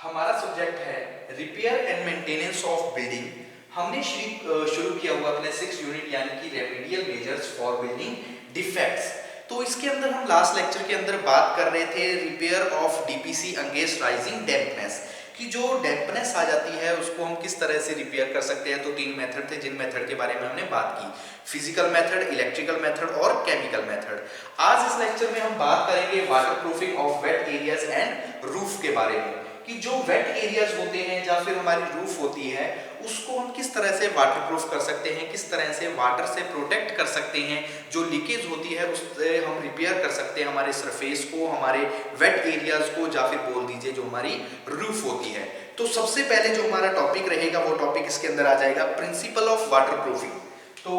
हमारा सब्जेक्ट है repair and maintenance of building. हमने शुरू किया हुआ अपने 6 यूनिट यानी कि remedial measures for building defects. तो इसके अंदर हम लास्ट लेक्चर के अंदर बात कर रहे थे repair of DPC against rising dampness कि जो डैम्पनेस आ जाती है उसको हम किस तरह से रिपेयर कर सकते हैं। तो 3 मेथड थे जिन मेथड के बारे में हमने बात की, फिजिकल मेथड, इलेक्ट्रिकल मेथड और केमिकल मेथड। आज इस लेक्चर में हम बात करेंगे water proofing of wet areas and roof के बारे में कि जो वेट एरियाज होते हैं या फिर हमारी रूफ होती है उसको हम किस तरह से वाटर प्रूफ कर सकते हैं, किस तरह से वाटर से प्रोटेक्ट कर सकते हैं। जो लीकेज होती है उससे हम रिपेयर कर सकते हैं हमारे सरफेस को, हमारे वेट एरियाज को, या फिर बोल दीजिए जो हमारी रूफ होती है। तो सबसे पहले जो हमारा टॉपिक रहेगा वो टॉपिक इसके अंदर आ जाएगा प्रिंसिपल ऑफ वाटर प्रूफिंग। तो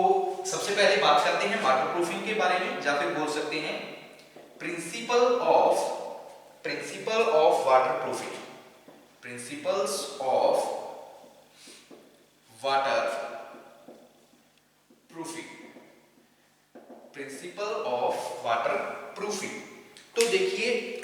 सबसे पहले बात करते हैं वाटर प्रूफिंग के बारे में, या फिर बोल सकते हैं principle of water proofing. Principles of water proofing. Principle of water proofing. तो देखिए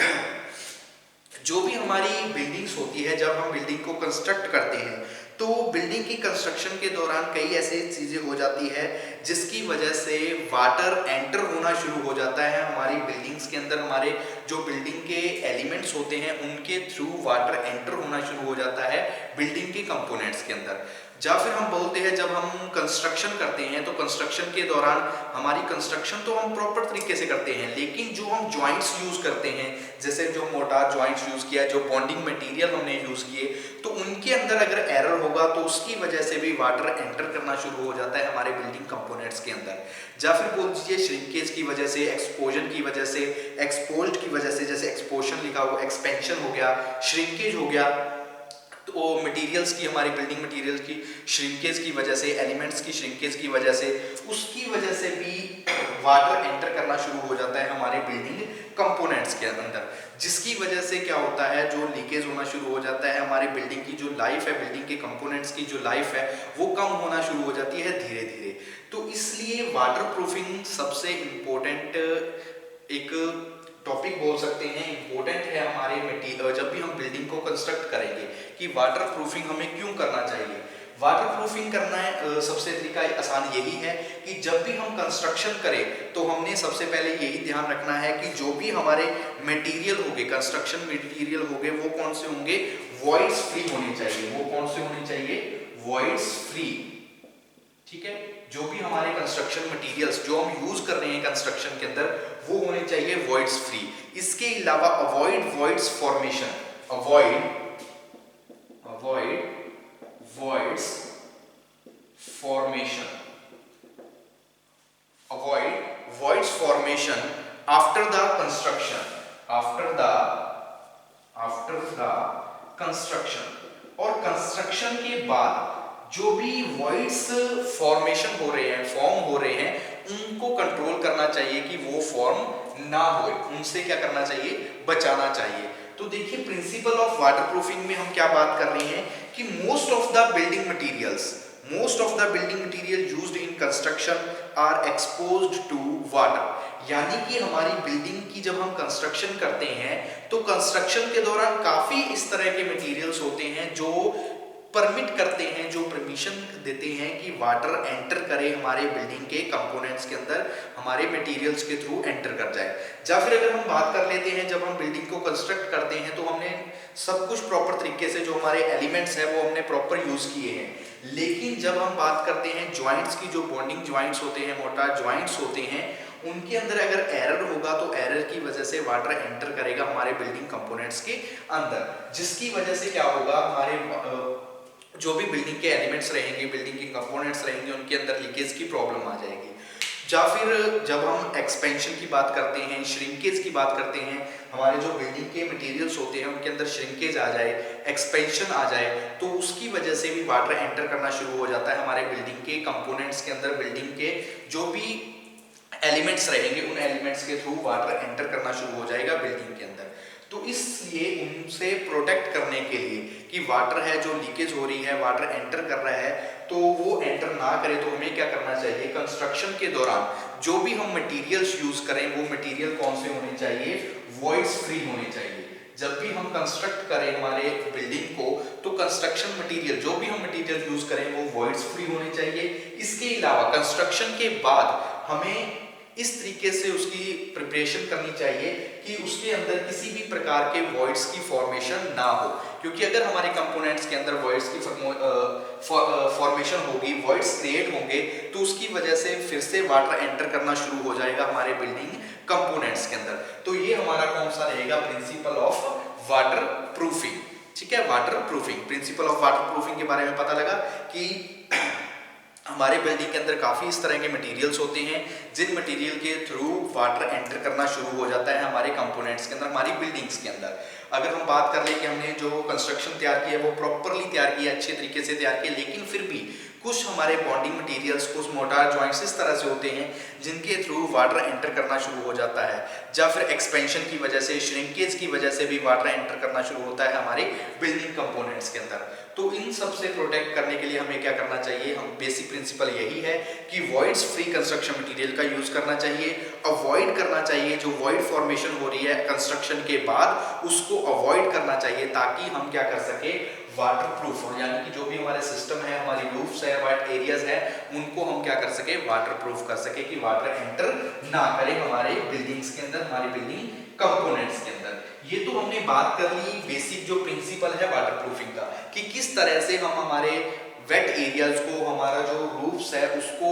जो भी हमारी बिल्डिंग्स होती है, जब हम बिल्डिंग को कंस्ट्रक्ट करते हैं तो बिल्डिंग की कंस्ट्रक्शन के दौरान कई ऐसी चीजें हो जाती है जिसकी वजह से वाटर एंटर होना शुरू हो जाता है हमारी बिल्डिंग्स के अंदर। हमारे जो बिल्डिंग के एलिमेंट्स होते हैं उनके थ्रू वाटर एंटर होना शुरू हो जाता है बिल्डिंग के कंपोनेंट्स के अंदर। या फिर हम बोलते हैं जब हम कंस्ट्रक्शन करते हैं तो कंस्ट्रक्शन के दौरान हमारी कंस्ट्रक्शन तो हम प्रॉपर तरीके से करते हैं, लेकिन जो हम जॉइंट्स यूज करते हैं, जैसे जो मोटार जॉइंट्स यूज किया, जो बॉन्डिंग मटेरियल हमने यूज किए, तो उनके अंदर अगर एरर होगा तो उसकी वजह से भी वाटर एंटर करना शुरू हो जाता है हमारे बिल्डिंग कंपोनेंट्स के अंदर। या फिर बोल दीजिए श्रिंकेज की वजह से, एक्सपोजन की वजह से, एक्सपोज्ड की वजह से, जैसे एक्सपोजन लिखा हुआ, एक्सपेंशन हो गया, श्रिंकेज हो गया, तो मटेरियल्स की, हमारी बिल्डिंग मटेरियल की श्रिंकेज की वजह से, एलिमेंट्स की श्रिंकेज की वजह से, उसकी वजह से भी वाटर एंटर करना शुरू हो जाता है हमारे बिल्डिंग कंपोनेंट्स के अंदर, जिसकी वजह से क्या होता है, जो लीकेज होना शुरू हो जाता है, हमारे बिल्डिंग की जो लाइफ है, बिल्डिंग के कंपोनेंट्स की जो लाइफ है वो कम होना शुरू हो जाती है धीरे धीरे। तो इसलिए वाटर प्रूफिंग सबसे इम्पोर्टेंट एक टॉपिक बोल सकते हैं, इंपॉर्टेंट है हमारे मटेरियल जब भी हम बिल्डिंग को कंस्ट्रक्ट करेंगे कि वाटर प्रूफिंग हमें क्यों करना चाहिए। वाटर प्रूफिंग करना है सबसे तरीका आसान यही है कि जब भी हम कंस्ट्रक्शन करें तो हमने सबसे पहले यही ध्यान रखना है कि जो भी हमारे मटेरियल होंगे, कंस्ट्रक्शन मटेरियल होंगे, वो कौन से होंगे, वॉइड्स फ्री होने चाहिए। वो कौन से होने चाहिए, वॉइड्स फ्री। ठीक है, जो भी हमारे कंस्ट्रक्शन मटेरियल्स जो हम यूज कर रहे हैं कंस्ट्रक्शन के अंदर वो होने चाहिए वॉइड्स फ्री। इसके अलावा avoid voids formation, avoid voids formation, avoid voids formation after the construction, after the construction. और कंस्ट्रक्शन के बाद जो भी वॉइड्स फॉर्मेशन हो रहे हैं, फॉर्म हो रहे हैं, उनको कंट्रोल करना चाहिए कि वो फॉर्म ना हो, उनसे क्या करना चाहिए, बचाना चाहिए। तो देखिए प्रिंसिपल ऑफ वाटर प्रूफिंग में हम क्या बात कर रहे हैं कि most of the building material used in construction are exposed to water. यानी कि हमारी बिल्डिंग की जब हम कंस्ट्रक्शन करते हैं तो कंस्ट्रक्शन के दौरान काफी इस तरह के मटेरियल्स होते हैं जो परमिट करते हैं, जो परमिशन देते हैं कि वाटर एंटर करे हमारे बिल्डिंग के कंपोनेंट्स के अंदर, हमारे मटेरियल्स के थ्रू एंटर कर जाए। या फिर अगर हम बात कर लेते हैं जब हम बिल्डिंग को कंस्ट्रक्ट करते हैं तो हमने सब कुछ प्रॉपर तरीके से, जो हमारे एलिमेंट्स हैं वो हमने प्रॉपर यूज किए हैं, लेकिन जब हम बात करते हैं जॉइंट्स की, जो बॉन्डिंग जॉइंट्स होते हैं, मोटार जॉइंट्स होते हैं, उनके अंदर अगर एरर होगा तो एरर की वजह से वाटर एंटर करेगा हमारे बिल्डिंग कंपोनेंट्स के अंदर, जिसकी वजह से क्या होगा, हमारे जो भी बिल्डिंग के एलिमेंट्स रहेंगे, बिल्डिंग के कंपोनेंट्स रहेंगे, उनके अंदर लीकेज की प्रॉब्लम आ जाएगी। या फिर जब हम एक्सपेंशन की बात करते हैं, श्रिंकेज की बात करते हैं, हमारे जो बिल्डिंग के मटेरियल्स होते हैं उनके अंदर श्रिंकेज आ जाए, एक्सपेंशन आ जाए, तो उसकी वजह से भी वाटर एंटर करना शुरू हो जाता है हमारे बिल्डिंग के कंपोनेंट्स के अंदर। बिल्डिंग के जो भी एलिमेंट्स रहेंगे उन एलिमेंट्स के थ्रू वाटर एंटर करना शुरू हो जाएगा बिल्डिंग के अंदर। तो इसलिए उनसे प्रोटेक्ट करने के लिए कि वाटर है जो लीकेज हो रही है, वाटर एंटर कर रहा है, तो वो एंटर ना करे, तो हमें क्या करना चाहिए, कंस्ट्रक्शन के दौरान जो भी हम मटेरियल्स यूज करें वो मटेरियल कौन से होने चाहिए, वॉइड्स फ्री होने चाहिए। जब भी हम कंस्ट्रक्ट करें हमारे बिल्डिंग को, तो कंस्ट्रक्शन मटेरियल, जो भी हम मटेरियल यूज करें वो वॉइड्स फ्री होने चाहिए। इसके अलावा कंस्ट्रक्शन के बाद हमें इस तरीके से उसकी प्रिपरेशन करनी चाहिए कि उसके अंदर किसी भी प्रकार के वॉइड्स की फॉर्मेशन ना हो, क्योंकि अगर हमारे कंपोनेंट्स के अंदर वॉइड्स की फॉर्मेशन होगी, वॉइड्स क्रिएट होंगे, तो उसकी वजह से फिर से वाटर एंटर करना शुरू हो जाएगा हमारे बिल्डिंग कंपोनेंट्स के अंदर। तो ये हमारा कौन सा रहेगा, प्रिंसिपल ऑफ वाटर प्रूफिंग। ठीक है, water proofing, principle of water proofing के बारे में पता लगा कि हमारे बिल्डिंग के अंदर काफ़ी इस तरह के मटेरियल्स होते हैं जिन मटेरियल के थ्रू वाटर एंटर करना शुरू हो जाता है हमारे कंपोनेंट्स के अंदर, हमारी बिल्डिंग्स के अंदर। अगर हम बात कर ले कि हमने जो कंस्ट्रक्शन तैयार किया है वो प्रॉपरली तैयार किया, अच्छे तरीके से तैयार किया, लेकिन फिर भी कुछ हमारे बॉन्डिंग मटेरियल्स, कुछ मोटार जॉइंट्स इस तरह से होते हैं जिनके थ्रू वाटर एंटर करना शुरू हो जाता है, या फिर एक्सपेंशन की वजह से, श्रिंकेज की वजह से भी वाटर एंटर करना शुरू होता है हमारे बिल्डिंग कंपोनेंट्स के अंदर। तो इन सब से प्रोटेक्ट करने के लिए हमें क्या करना चाहिए, हम बेसिक प्रिंसिपल यही है कि वॉइड्स फ्री कंस्ट्रक्शन मटेरियल का यूज करना चाहिए, अवॉइड करना चाहिए जो वॉइड फॉर्मेशन हो रही है कंस्ट्रक्शन के बाद उसको अवॉइड करना चाहिए, ताकि हम क्या कर सके, वाटर प्रूफ, यानी कि जो भी हमारे सिस्टम है, हमारी रूफ्स है, वाट एरियाज है, उनको हम क्या कर सके, वाटर प्रूफ कर सके कि वाटर एंटर ना करे हमारे बिल्डिंग्स के अंदर, हमारी बिल्डिंग कंपोनेंट्स के अंदर। ये तो हमने बात कर ली बेसिक जो प्रिंसिपल है वाटर प्रूफिंग का, कि किस तरह से हम हमारे वेट एरियाज को, हमारा जो रूफ्स है उसको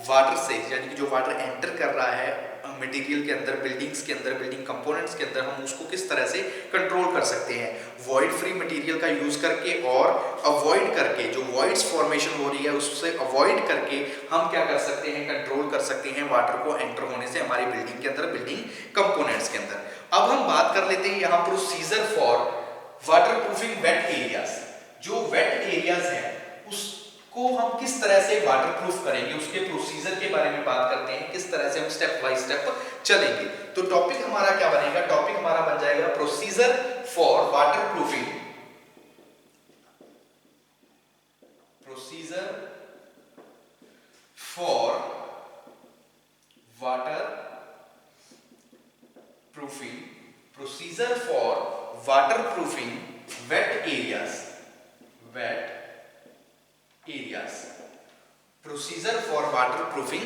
वाटर से, यानी कि जो वाटर एंटर कर रहा है मटेरियल के अंदर, बिल्डिंग्स के अंदर, बिल्डिंग कंपोनेंट्स के अंदर, हम उसको किस तरह से कंट्रोल कर सकते हैं वॉइड फ्री मटेरियल का यूज करके, और अवॉइड करके जो वॉइड्स फॉर्मेशन हो रही है उससे अवॉइड करके हम क्या कर सकते हैं, कंट्रोल कर सकते हैं वाटर को एंटर होने से हमारी बिल्डिंग के अंदर, बिल्डिंग कंपोनेंट्स के अंदर। अब हम बात कर लेते हैं यहाँ procedure for water proofing wet areas. जो वेट एरियाज है उसको हम किस तरह से वाटर प्रूफ करेंगे, उसके प्रोसीजर के बारे में बात करते हैं, किस तरह से हम स्टेप बाय स्टेप चलेंगे। तो टॉपिक हमारा क्या बनेगा, टॉपिक हमारा बन जाएगा procedure for water proofing, procedure for water proofing, procedure for water proofing wet areas, wet areas, procedure for water proofing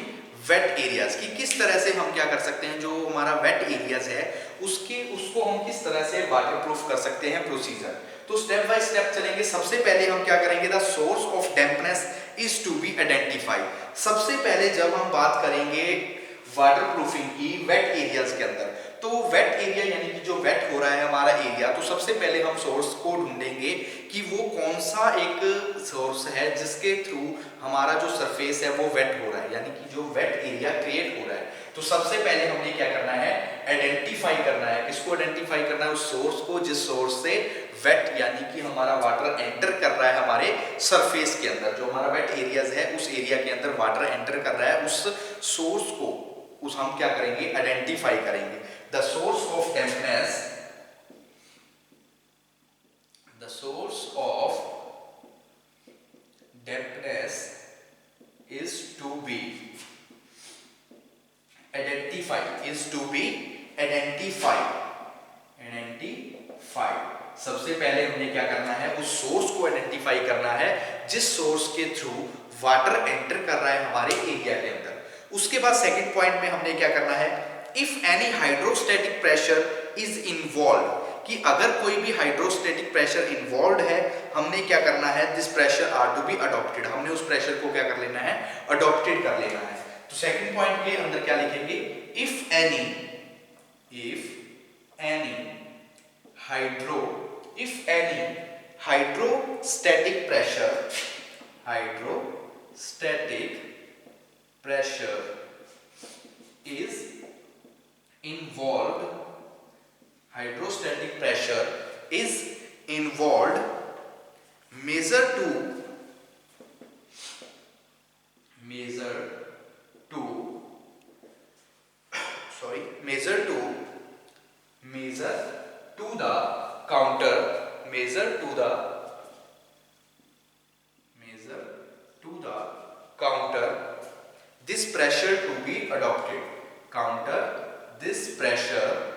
wet areas, की किस तरह से हम क्या कर सकते हैं, जो हमारा वेट एरियाज है उसको हम किस तरह से वाटर प्रूफ कर सकते हैं, प्रोसीजर। तो स्टेप बाय स्टेप चलेंगे। सबसे पहले हम क्या करेंगे, the source of dampness is to be identified. सबसे पहले जब हम बात करेंगे वाटर प्रूफिंग की वेट एरियाज के अंदर, तो वेट एरिया यानी कि जो वेट हो रहा है हमारा एरिया, तो सबसे पहले हम सोर्स को ढूंढेंगे कि वो कौन सा एक सोर्स है जिसके थ्रू हमारा जो सरफेस है वो वेट हो रहा है, यानी कि जो वेट एरिया क्रिएट हो रहा है। तो सबसे पहले हमने क्या करना है, आइडेंटिफाई करना है। किसको आइडेंटिफाई करना है, उस सोर्स को जिस सोर्स से वेट यानी कि हमारा वाटर एंटर कर रहा है हमारे सरफेस के अंदर, जो हमारा वेट एरियाज है उस एरिया के अंदर वाटर एंटर कर रहा है, उस सोर्स को हम क्या करेंगे, आइडेंटिफाई करेंगे। The source of dampness, the source of dampness is to be identified, is to be identified, identified। सबसे पहले हमने क्या करना है, उस सोर्स को आइडेंटिफाई करना है जिस सोर्स के थ्रू वाटर एंटर कर रहा है हमारे एरिया के अंदर। उसके बाद सेकंड पॉइंट में हमने क्या करना है, if any hydrostatic pressure is involve, कि अगर कोई भी हाइड्रोस्टैटिक प्रेशर इन्वॉल्व है, हमने क्या करना है, this pressure are to be adopted, हमने उस प्रेशर को क्या कर लेना है, अडॉप्टेड कर लेना है। तो सेकंड पॉइंट के अंदर क्या लिखेंगे, if any hydrostatic pressure is involved, hydrostatic pressure is involved, measure to the counter, measure to the counter this pressure to be adopted, counter this pressure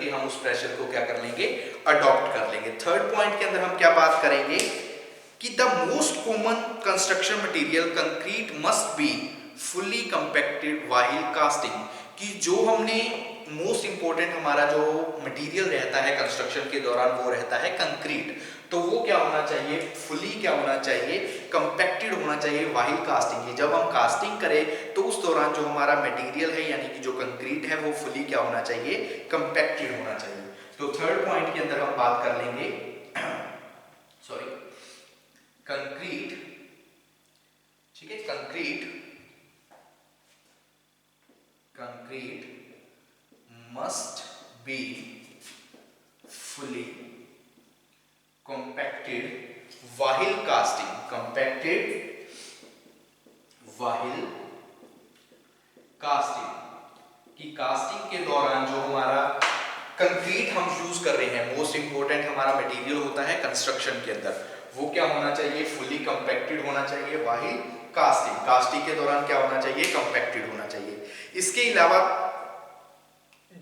करके हम उस प्रेशर को क्या कर लेंगे, अडॉप्ट कर लेंगे। थर्ड पॉइंट के अंदर हम क्या बात करेंगे कि the most common construction material concrete must be fully compacted while casting, कि जो हमने मोस्ट इंपॉर्टेंट हमारा जो मटेरियल रहता है कंस्ट्रक्शन के दौरान वो रहता है कंक्रीट। तो वो क्या होना चाहिए, फुली क्या होना चाहिए, कंपैक्टेड होना चाहिए व्हाइल कास्टिंग की। जब हम कास्टिंग करें तो उस दौरान जो हमारा मटेरियल है यानी कि जो कंक्रीट है वो फुली क्या होना चाहिए, कंपैक्टेड होना चाहिए। तो थर्ड पॉइंट के अंदर हम बात कर लेंगे सॉरी कंक्रीट, ठीक है, concrete must be fully compacted while casting, compacted while casting, कि कास्टिंग के दौरान जो हमारा कंक्रीट हम यूज कर रहे हैं, मोस्ट इंपोर्टेंट हमारा मटेरियल होता है कंस्ट्रक्शन के अंदर, वो क्या होना चाहिए, फुली कंपैक्टेड होना चाहिए व्हाइल कास्टिंग। कास्टिंग के दौरान क्या होना चाहिए, कंपैक्टेड होना चाहिए। इसके अलावा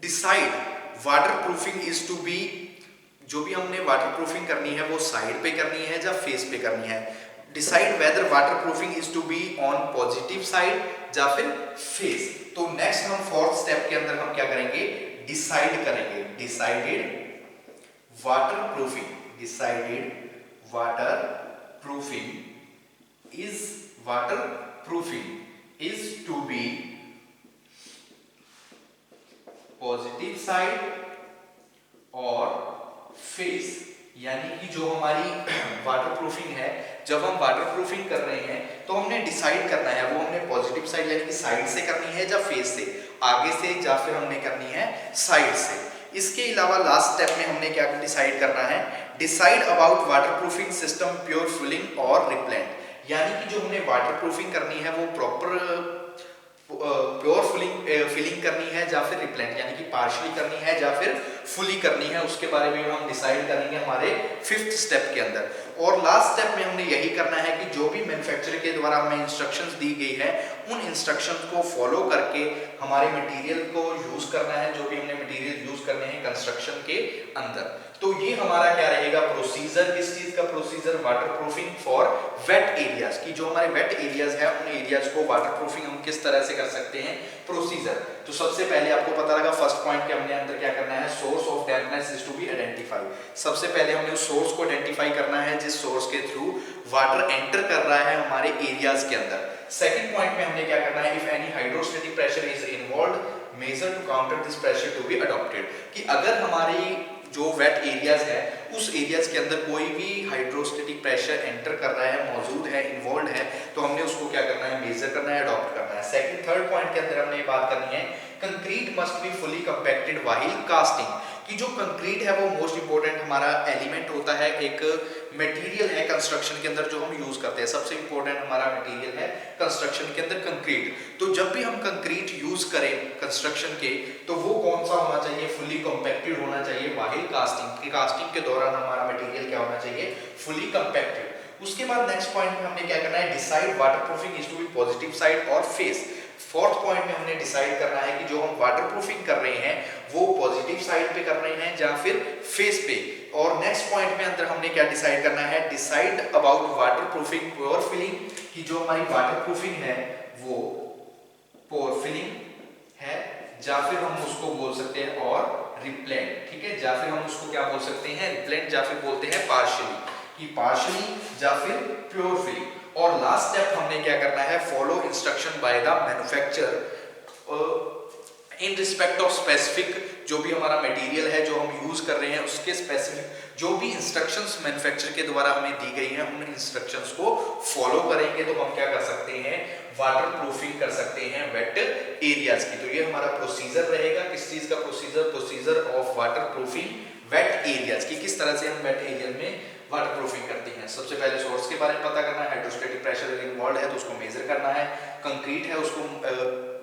decide water proofing is to be, जो भी हमने वाटर प्रूफिंग करनी है वो साइड पे करनी है या फेस पे करनी है। Decide whether water proofing is to be on positive side या फिर फेस। तो नेक्स्ट हम फोर्थ स्टेप के अंदर हम क्या करेंगे, डिसाइड करेंगे। Decided water proofing, decided water proofing is to be positive side और फेस, यानी कि जो हमारी वाटर प्रूफिंग है, जब हम वाटर प्रूफिंग कर रहे हैं तो हमने डिसाइड करना है वो हमने पॉजिटिव साइड यानी कि साइड से करनी है या फेस से, आगे से या फिर हमने करनी है साइड से। इसके अलावा लास्ट स्टेप में हमने क्या डिसाइड करना है, decide about water proofing system pure filling और रिप्लेंट, यानी कि जो हमने वाटर प्रूफिंग करनी है वो प्रॉपर प्योर फिलिंग करनी है या फिर रिप्लेंट यानी कि पार्शियली करनी है या फिर फुली करनी है, उसके बारे में हम डिसाइड करेंगे हमारे फिफ्थ स्टेप के अंदर। और लास्ट स्टेप में हमने यही करना है कि जो भी मैन्युफैक्चरर के द्वारा हमें इंस्ट्रक्शंस दी गई है उन इंस्ट्रक्शंस को फॉलो करके हमारे मटेरियल को यूज करना है, जो भी हमने मटेरियल यूज करने हैं कंस्ट्रक्शन के अंदर। तो ये हमारा क्या रहेगा प्रोसीजर, किस चीज का procedure, water proofing for wait areas, की जो हमारे वेट एरियाज है उन एरियाज को वाटर प्रूफिंग हम किस तरह से कर सकते हैं, प्रोसीजर। तो सबसे पहले आपको पता लगा फर्स्ट पॉइंट के हमने अंदर क्या करना है, source of dampness is to be identify. सबसे पहले हमने उस सोर्स को आइडेंटिफाई करना है जिस सोर्स के थ्रू वाटर एंटर कर रहा है हमारे एरियाज के अंदर। सेकंड पॉइंट में हमने क्या करना है, if any hydrostatic pressure is involved measure to counter this pressure to be adopted, कि अगर हमारी जो वेट एरियाज है उस एरियाज के अंदर कोई भी हाइड्रोस्टैटिक प्रेशर एंटर कर रहा है, मौजूद है, इन्वॉल्व है, तो हमने उसको क्या करना है, मेजर करना है, अडॉप्ट करना है। थर्ड पॉइंट के अंदर हमने ये बात करनी है, concrete must be fully compacted while casting, कि जो कंक्रीट है वो मोस्ट इंपोर्टेंट हमारा एलिमेंट होता है, एक मटेरियल है कंस्ट्रक्शन के अंदर जो हम यूज करते हैं। सबसे इंपॉर्टेंट हमारा मटेरियल है कंस्ट्रक्शन के अंदर कंक्रीट। तो जब भी हम कंक्रीट यूज करें कंस्ट्रक्शन के तो वो कौन सा होना चाहिए, फुली कंपैक्टेड होना चाहिए व्हाइल कास्टिंग। कास्टिंग के दौरान हमारा मटेरियल क्या होना चाहिए, फुली कंपैक्टेड। उसके बाद नेक्स्ट पॉइंट में हमने क्या करना है, decide water proofing is to be positive side और फेस। फोर्थ पॉइंट में हमने डिसाइड करना है कि जो हम वाटर प्रूफिंग कर रहे हैं वो पॉजिटिव साइड पे कर रहे हैं या फिर फेस पे। और नेक्स्ट पॉइंट में अंदर हमने क्या डिसाइड करना है, decide about water proofing pure filling, कि जो हमारी वाटर प्रूफिंग है वो प्योर फिलिंग है या फिर हम उसको बोल सकते हैं और रिप्लेंट, ठीक है, या फिर हम उसको क्या बोल सकते हैं, रिप्लेंट या फिर बोलते हैं पार्शियली, कि पार्शियली या फिर प्योर फिलिंग। और लास्ट स्टेप हमने क्या करना है, follow instruction by the manufacturer in respect of specific, जो भी हमारा मटेरियल है जो हम यूज कर रहे हैं उसके स्पेसिफिक जो भी इंस्ट्रक्शंस मैन्युफैक्चरर के द्वारा हमें दी गई हैं उन इंस्ट्रक्शंस को फॉलो करेंगे तो हम क्या कर सकते हैं, वाटर प्रूफिंग कर सकते हैं वेट एरियाज की। तो ये हमारा प्रोसीजर रहेगा, किस चीज का procedure, procedure of water proofing wet areas की, किस तरह से हम वेट एरिया में वाटर प्रूफिंग करते हैं। सबसे पहले सोर्स के बारे में पता करना है, हाइड्रोस्टैटिक प्रेशर इन्वॉल्व है तो उसको मेजर करना है, कंक्रीट है उसको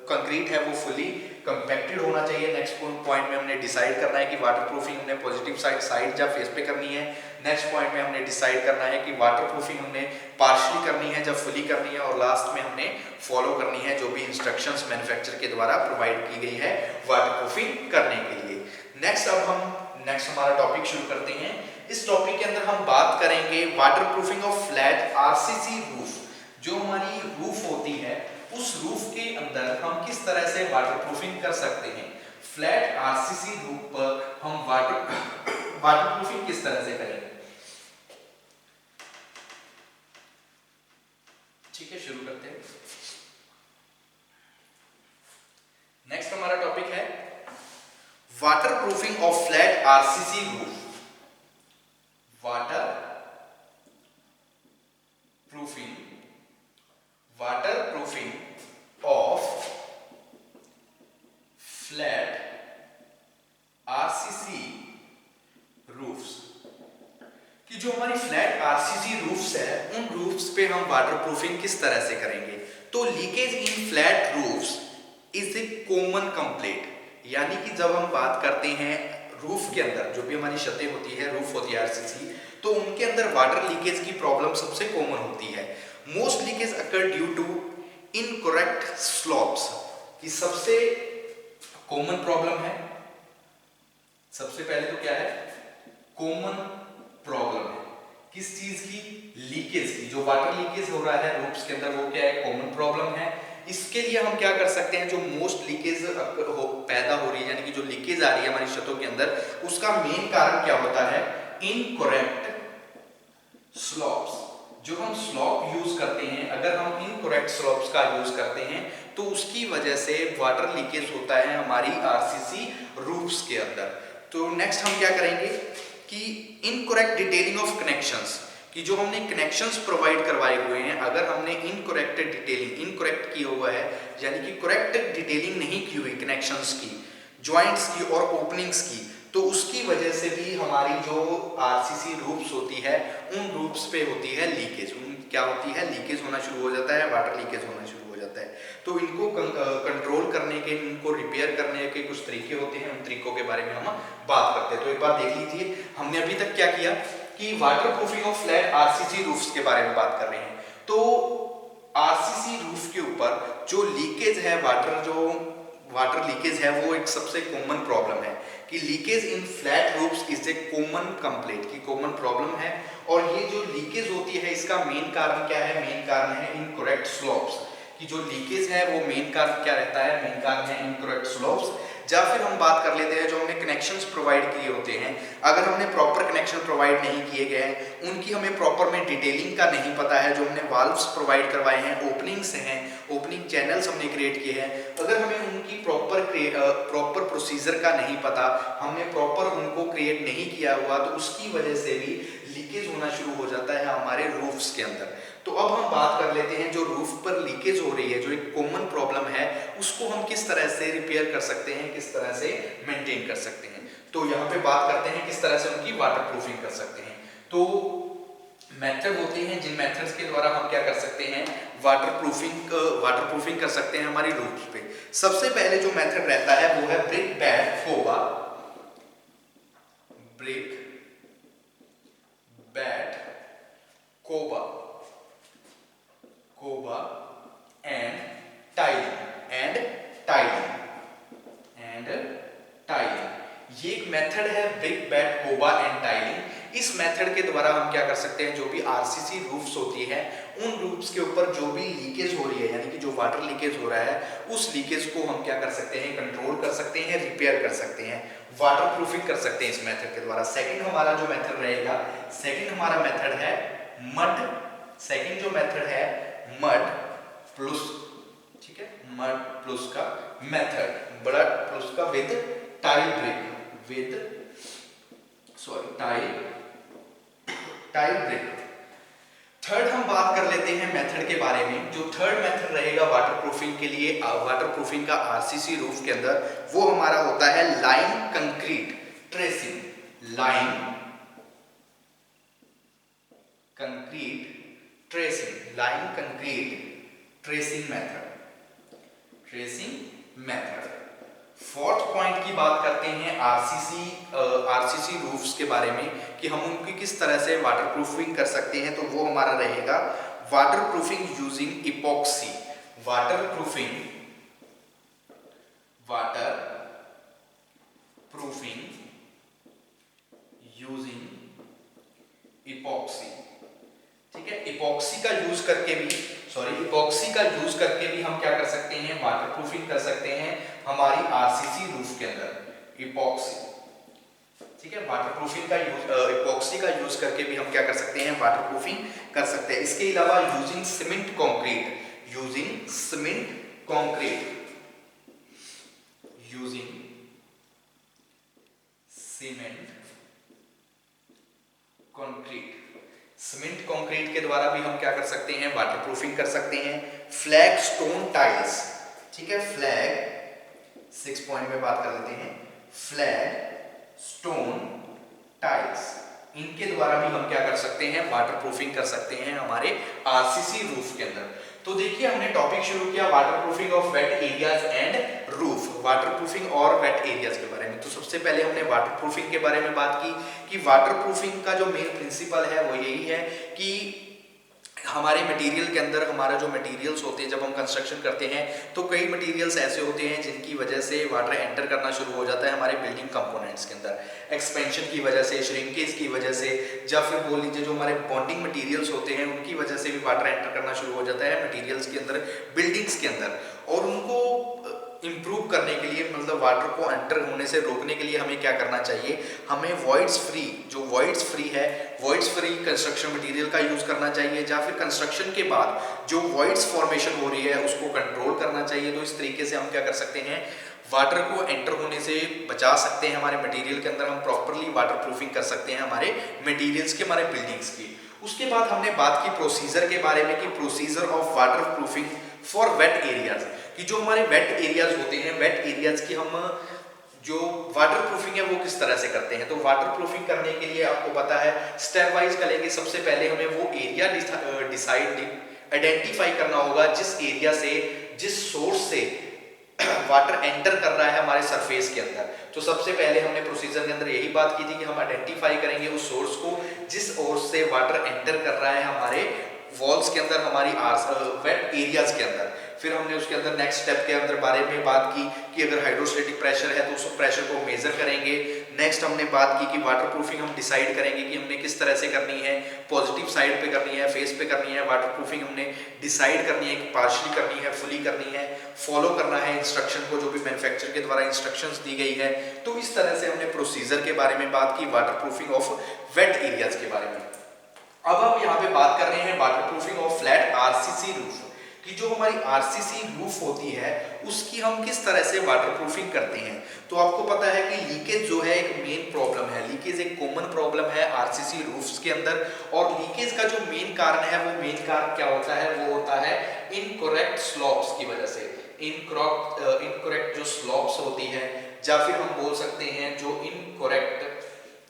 कंक्रीट है वो फुली कंपैक्टेड होना चाहिए। नेक्स्ट पॉइंट में हमने डिसाइड करना है कि वाटर प्रूफिंग हमने पॉजिटिव साइड या फेस पे करनी है। नेक्स्ट पॉइंट में हमने डिसाइड करना है कि वाटर प्रूफिंग हमने पार्शियली करनी है या फुली करनी है। और लास्ट में हमने फॉलो करनी है जो भी इंस्ट्रक्शंस मैन्युफैक्चरर के द्वारा प्रोवाइड की गई है वाटर प्रूफिंग करने के लिए। नेक्स्ट हमारा टॉपिक शुरू करते हैं। इस टॉपिक के अंदर हम बात करेंगे water proofing of flat RCC roof. जो हमारी रूफ होती है उस रूफ के अंदर हम किस तरह से वाटर प्रूफिंग कर सकते हैं। फ्लैट आरसीसी रूफ पर हम वाटर प्रूफिंग किस तरह से करेंगे। ठीक है, शुरू करते हैं। नेक्स्ट हमारा टॉपिक है water proofing of flat RCC roof. Water proofing of flat RCC roofs कि जो हमारी फ्लैट आरसीसी रूफ्स है उन रूफ्स पे हम वाटर प्रूफिंग किस तरह से करेंगे। तो leakage in flat roofs is a common complaint, यानी कि जब हम बात करते हैं रूफ के अंदर जो भी हमारी छतें होती है, रूफ होती है आरसीसी, तो उनके अंदर वाटर लीकेज की प्रॉब्लम सबसे कॉमन होती है। Most leakage occur due to incorrect slopes की सबसे कॉमन प्रॉब्लम है। सबसे पहले तो क्या है, कॉमन प्रॉब्लम है किस चीज की, लीकेज की। जो वाटर लीकेज हो रहा है रूफ्स के अंदर वो क्या है, कॉमन प्रॉब्लम है। इसके लिए हम क्या कर सकते हैं, जो मोस्ट लीकेज पैदा हो रही है यानी कि जो लीकेज आ रही है हमारी छतों के अंदर, उसका मेन कारण क्या होता है, इनकरेक्ट स्लोप्स। जो हम स्लोप यूज करते हैं, अगर हम इनकरेक्ट स्लोप्स का यूज करते हैं तो उसकी वजह से वाटर लीकेज होता है हमारी आरसीसी रूफ्स के अंदर। तो नेक्स्ट हम क्या करेंगे कि इनकरेक्ट डिटेलिंग ऑफ कनेक्शंस, कि जो हमने कनेक्शंस प्रोवाइड करवाए हुए हैं, अगर हमने इनकरेक्ट डिटेलिंग, इनकरेक्ट किया हुआ है यानी कि करेक्ट डिटेलिंग नहीं की हुई कनेक्शंस की, जॉइंट्स की और ओपनिंग्स की, तो उसकी वजह से भी हमारी जो आरसीसी रूफ्स होती है उन रूफ्स पे होती है लीकेज। क्या होती है, लीकेज होना शुरू हो जाता है, वाटर लीकेज होना शुरू हो जाता है। तो इनको कंट्रोल करने के, इनको रिपेयर करने के कुछ तरीके होते हैं, उन तरीकों के बारे में हम बात करते हैं। तो एक बार देख लीजिए, हमने अभी तक क्या किया कि water proofing of flat RCC roofs के बारे में बात कर रहे हैं। तो आरसीसी रूफ के ऊपर जो लीकेज है, वाटर लीकेज है, वो एक सबसे कॉमन प्रॉब्लम है कि leakage in flat roofs is a common complaint, की कॉमन प्रॉब्लम है। और ये जो लीकेज होती है इसका मेन कारण क्या है, मेन कारण है इनकरेक्ट स्लोप्स। कि जो लीकेज है वो मेन कारण क्या रहता है, मेन कारण है इनकरेक्ट स्लोप्स। या फिर हम बात कर लेते हैं जो हमने कनेक्शंस प्रोवाइड किए होते हैं, अगर हमने प्रॉपर कनेक्शन प्रोवाइड नहीं किए गए हैं, उनकी हमें प्रॉपर में डिटेलिंग का नहीं पता है, जो हमने वाल्व्स प्रोवाइड करवाए हैं, ओपनिंग्स हैं, ओपनिंग चैनल्स हमने क्रिएट किए हैं, अगर हमें उनकी प्रॉपर प्रोसीजर का नहीं पता, हमने प्रॉपर उनको क्रिएट नहीं किया हुआ, तो उसकी वजह से भी लीकेज होना शुरू हो जाता है हमारे रूफ्स के अंदर। तो अब हम बात कर लेते हैं जो रूफ पर लीकेज हो रही है, जो एक कॉमन प्रॉब्लम है, उसको हम किस तरह से रिपेयर कर सकते हैं, किस तरह से मेंटेन कर सकते हैं। तो यहाँ पे बात करते हैं किस तरह से उनकी वाटर प्रूफिंग कर सकते हैं। तो मेथड होते हैं जिन मेथड्स के द्वारा हम क्या कर सकते हैं, वाटर प्रूफिंग कर सकते हैं हमारी रूफ पे। सबसे पहले जो मेथड रहता है वो है brickbat coba, brickbat coba and tiling. ये एक मेथड है brickbat coba and tiling. इस मेथड के द्वारा हम क्या कर सकते हैं, जो भी आरसीसी रूफ्स होती है उन रूफ्स के ऊपर जो भी लीकेज हो रही है यानी कि जो वाटर लीकेज हो रहा है, उस लीकेज को हम क्या कर सकते हैं, कंट्रोल कर सकते हैं, रिपेयर कर सकते हैं, वाटर प्रूफिंग कर सकते हैं इस मेथड के द्वारा। सेकंड हमारा जो मेथड रहेगा, सेकंड हमारा मेथड है मड, सेकंड जो मेथड है मड प्लस, ठीक है, मड प्लस का मेथड, बड़ा प्लस का with tile brick, tile brick. Third हम बात कर लेते हैं मेथड के बारे में। जो थर्ड मेथड रहेगा वाटर प्रूफिंग के लिए, वाटर प्रूफिंग का आरसीसी रूफ के अंदर, वो हमारा होता है line concrete tracing, line concrete tracing method. Fourth point की बात करते हैं आरसीसी रूफ्स के बारे में कि हम उनकी किस तरह से वाटर प्रूफिंग कर सकते हैं। तो वो हमारा रहेगा water proofing using epoxy, water using epoxy. ठीक है, इपॉक्सी का यूज करके भी इपॉक्सी का यूज करके भी हम क्या कर सकते हैं, वाटर प्रूफिंग कर सकते हैं हमारी आरसीसी रूफ के अंदर। इपॉक्सी, ठीक है, वाटर प्रूफिंग का यूज, इपॉक्सी का यूज करके भी हम क्या कर सकते हैं, वाटर प्रूफिंग कर सकते हैं। इसके अलावा using cement concrete, using cement concrete, using cement concrete, cement concrete के द्वारा भी हम क्या कर सकते हैं, वाटर प्रूफिंग कर सकते हैं। फ्लैग स्टोन टाइल्स, ठीक है, फ्लैग 6 पॉइंट में बात कर लेते हैं, फ्लैग स्टोन टाइल्स, इनके द्वारा भी हम क्या कर सकते हैं, वाटर प्रूफिंग कर सकते हैं हमारे आरसीसी रूफ के अंदर। तो देखिए हमने टॉपिक शुरू किया water proofing of wet areas and roof, water proofing और वेट एरियाज के बारे में। तो सबसे पहले हमने वाटर प्रूफिंग के बारे में बात की कि वाटर प्रूफिंग का जो मेन प्रिंसिपल है वो यही है कि हमारे मटेरियल के अंदर, हमारा जो मटेरियल्स होते हैं जब हम कंस्ट्रक्शन करते हैं तो कई मटेरियल्स ऐसे होते हैं जिनकी वजह से वाटर एंटर करना शुरू हो जाता है हमारे बिल्डिंग कंपोनेंट्स के अंदर, एक्सपेंशन की वजह से, श्रिंकेज की वजह से, या फिर बोल लीजिए जो हमारे बॉन्डिंग मटेरियल्स होते हैं उनकी वजह से भी वाटर एंटर करना शुरू हो जाता है मटेरियल्स के अंदर, बिल्डिंग्स के अंदर। और उनको इम्प्रूव करने के लिए, मतलब वाटर को एंटर होने से रोकने के लिए हमें क्या करना चाहिए, हमें वॉइड्स फ्री, जो वॉइड्स फ्री है, वॉइड्स फ्री कंस्ट्रक्शन मटेरियल का यूज करना चाहिए, या फिर कंस्ट्रक्शन के बाद जो वॉइड्स फॉर्मेशन हो रही है उसको कंट्रोल करना चाहिए। तो इस तरीके से हम क्या कर सकते हैं, वाटर को एंटर होने से बचा सकते हैं हमारे मटेरियल के अंदर, हम प्रॉपरली वाटर प्रूफिंग कर सकते हैं हमारे मटेरियल्स की, हमारे बिल्डिंग्स की। उसके बाद हमने बात की प्रोसीजर के बारे में कि procedure of water proofing for wait areas, कि जो हमारे वेट एरियाज होते हैं, वेट एरियाज की हम जो वाटर प्रूफिंग है वो किस तरह से करते हैं। तो वाटर प्रूफिंग करने के लिए आपको पता है स्टेप वाइज करेंगे। सबसे पहले हमें वो एरिया आइडेंटिफाई करना होगा जिस एरिया से, जिस सोर्स से वाटर एंटर कर रहा है हमारे सरफेस के अंदर। तो सबसे पहले हमने प्रोसीजर के अंदर यही बात की थी कि हम आइडेंटिफाई करेंगे उस सोर्स को जिस ओर से वाटर एंटर कर रहा है हमारे वॉल्स के अंदर, हमारी वेट एरियाज के अंदर। फिर हमने उसके अंदर नेक्स्ट स्टेप के अंदर बारे में बात की कि अगर हाइड्रोस्टेटिक प्रेशर है तो उस प्रेशर को मेजर करेंगे। नेक्स्ट हमने बात की कि वाटर प्रूफिंग हम डिसाइड करेंगे कि हमने किस तरह से करनी है, पॉजिटिव साइड पे करनी है, फेस पे करनी है। वाटर प्रूफिंग हमने डिसाइड करनी है कि पार्शियली करनी है, फुली करनी है, फॉलो करना है इंस्ट्रक्शन को जो भी मैन्युफैक्चर के द्वारा इंस्ट्रक्शंस दी गई है। तो इस तरह से हमने प्रोसीजर के बारे में बात की, water proofing of wet areas के बारे में। अब हम यहाँ पे बात कर रहे हैं water proofing of flat RCC roof, कि जो हमारी आरसीसी रूफ होती है उसकी हम किस तरह से वाटर प्रूफिंग करते हैं। तो आपको पता है कि लीकेज जो है एक मेन प्रॉब्लम है, लीकेज एक कॉमन प्रॉब्लम है आरसीसी रूफ्स के अंदर। और लीकेज का जो मेन कारण है वो मेन कारण क्या होता है, वो होता है इनकरेक्ट स्लॉप्स की वजह से। इनकरेक्ट जो स्लॉप्स होती है, या फिर हम बोल सकते हैं जो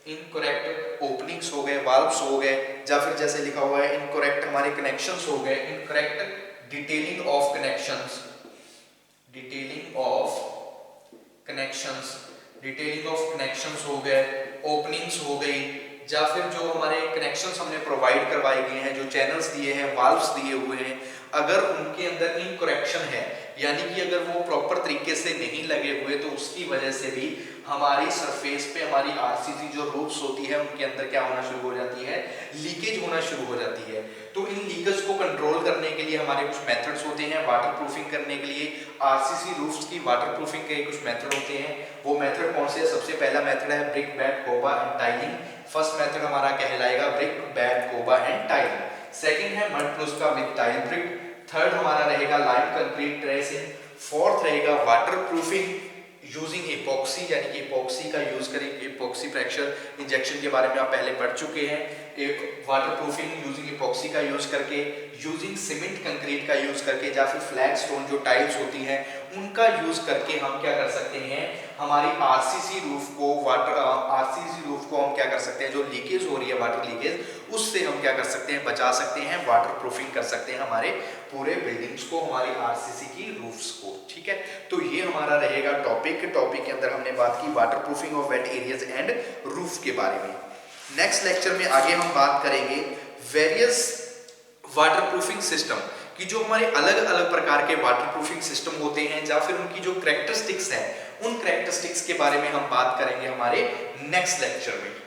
इनकरेक्ट ओपनिंग्स हो गए, वाल्व्स हो गए, या फिर जैसे लिखा हुआ है इनकरेक्ट हमारे कनेक्शंस हो गए, इनकरेक्ट डिटेलिंग ऑफ कनेक्शंस हो गए, ओपनिंग्स हो गई, या फिर जो हमारे कनेक्शंस हमने प्रोवाइड करवाए गए हैं, जो चैनल्स दिए हैं, वाल्व्स दिए हुए हैं, अगर उनके अंदर इनकरेक्शन है, यानी कि अगर वो प्रॉपर तरीके से नहीं लगे हुए, तो उसकी वजह से भी हमारी सरफेस पे हमारी आरसीसी जो रूफ्स होती है उनके अंदर क्या होना शुरू हो जाती है, लीकेज होना शुरू हो जाती है। तो इन लीकेज को कंट्रोल करने के लिए हमारे कुछ मेथड्स होते हैं वाटर प्रूफिंग करने के लिए। आरसीसी रूफ्स की वाटर प्रूफिंग के कुछ मेथड होते हैं। वो मेथड कौन से है? सबसे पहला मेथड है brickbat, coba and tiling. First method हमारा कहलाएगा brickbat, coba and tiling. Second है mud phuska with tile brick. Third हमारा रहेगा लाइम कंक्रीट ट्रेसिंग। फोर्थ रहेगा वाटर प्रूफिंग यूजिंग इपॉक्सी, यानी कि इपॉक्सी का यूज करेंगे। इपॉक्सी फ्रैक्चर इंजेक्शन के बारे में आप पहले पढ़ चुके हैं। एक वाटर प्रूफिंग यूजिंग इपॉक्सी का यूज करके, यूजिंग सीमेंट कंक्रीट का यूज करके, या फिर फ्लैग स्टोन जो टाइल्स होती हैं उनका यूज करके हम क्या कर सकते हैं, हमारी आरसीसी रूफ को हम क्या कर सकते हैं, जो लीकेज हो रही है वाटर लीकेज, उससे हम क्या कर सकते हैं, बचा सकते हैं, वाटर प्रूफिंग कर सकते हैं हमारे पूरे बिल्डिंग्स को, हमारी आरसीसी की रूफ्स को। ठीक है, तो ये हमारा रहेगा टॉपिक के अंदर हमने बात की water proofing of wet areas and roof के बारे में। नेक्स्ट लेक्चर में आगे हम बात करेंगे वेरियस वाटर प्रूफिंग सिस्टम, कि जो हमारे अलग अलग प्रकार के वाटर प्रूफिंग सिस्टम होते हैं या फिर उनकी जो कैरेक्टरिस्टिक्स है, उन कैरेक्टरिस्टिक्स के बारे में हम बात करेंगे हमारे नेक्स्ट लेक्चर में।